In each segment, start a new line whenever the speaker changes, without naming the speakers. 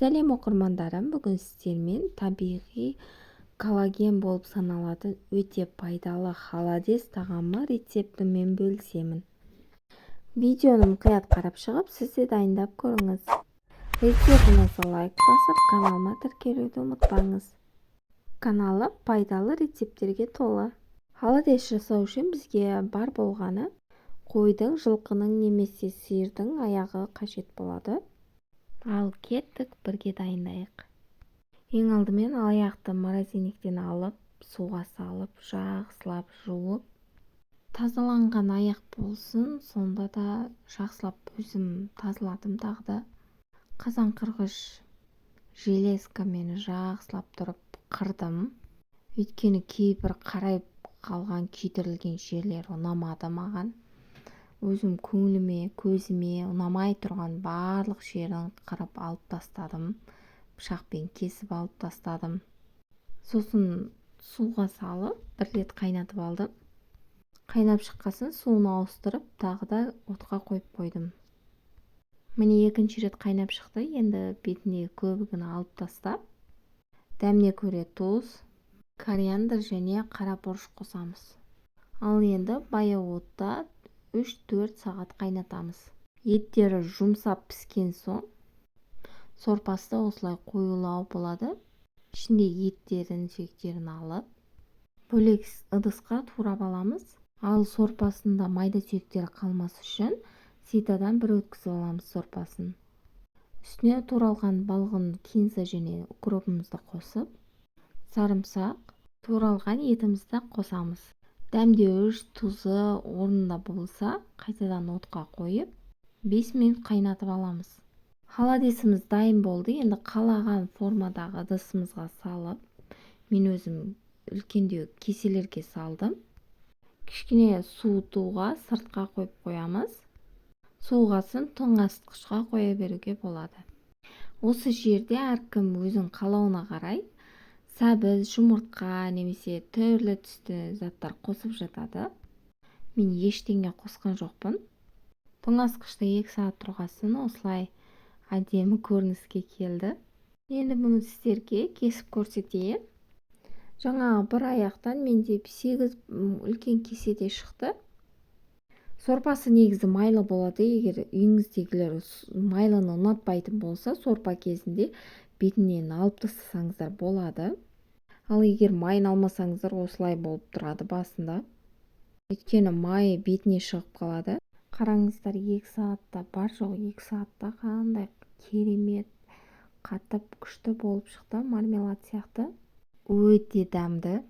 Сәлем оқырмандарым, бүгін сіздермен табиғи коллаген болып саналатын өте пайдалы холодец тағамы рецептімен бөлісемін. Видеоны мұқият қарап шығып, сіз де дайындап көріңіз. Рецептіңізді лайк басып, каналыма тіркелуді ұмытпаңыз. Каналы пайдалы рецептерге толы. Холодец жасау үшін бізге бар болғаны қойдың, жылқының немесе сиырдың аяғы қажет болады. Ал кеттік, бірге дайындайық. Ең алдымен аяқты морозильниктен алып, суға салып, жақсылап жуып, тазаланған аяқ болсын, сонда да жақсылап өзім тазаладым тағы да. Қазан қырғыш железкамен жақсылап тұрып қырдым. Өйткені кейбір қарайып қалған күйдірілген жерлер ұнамады маған. Өзім көңіліме, көзіме ұнамай тұрған барлық жерін қырып алып тастадым. Пышақпен кесіп алып тастадым. Сосын суға салып, бір рет қайнатып алдым. Қайнап шыққасын суын ауыстырып, тағы да отқа қойып қойдым. Міне екінші рет қайнап шықты. Енді бетіне көбігін алып тастап, дәміне көре тұз, кориандр және қара бұрыш қосамыз. Ал енді баяу отта 3-4 сағат қайнатамыз. Еттері жұмсап піскен соң, сорпасы да осылай қоюлау болады. Ішіндегі еттерін, сүйектерін алып, бөлек ыдысқа турап аламыз. Ал сорпасында майда сүйектері қалмас үшін ситадан бір өткізіп аламыз сорпасын. Үстіне туралған балғын, кинза және укропымызды қосып, сарымсақ, туралған етімізді қосамыз. Дәмдеуіш, тұзы орнында болса, қайтадан отқа қойып, 5 минут қайнатып аламыз. Холодесіміз дайын болды. Енді қалаған формадағы ыдысымызға салып, мен өзім үлкендеу кеселерге салдым. Кішкене суытуға сыртқа қойып қоямыз. Суығасын тоңазытқышқа қоя беруге болады. Осы жерде әркім өзін қалауына қарай сәбіз, жұмыртқа немесе түрлі түсті заттар қосып жатады. Мен ештеңе қосқан жоқпын. Тоңазытқышта 2 сағат тұрғасын осылай әдемі көрініске келді. Енді бұны сіздерге кесіп көрсетейін. Жаңағы бір аяқтан менде 8 үлкен кеседе шықты. Сорпасы негізі майлы болады. Егер үйіңіздегілер майлыны ұнатпайтын болса, сорпа кезінде бетінен алып тастасаңыздар болады. Ал егер майын алмасаңыздар, осылай болып тұрады басында. Өйткені май бетіне шығып қалады. Қараңыздар, 2 сағатта бар жоқ 2 сағатта қандай керемет қатып күшті болып шықты, мармелад сияқты. Өте дәмді.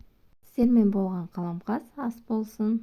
Сіздермен болған қаламқас ас болсын.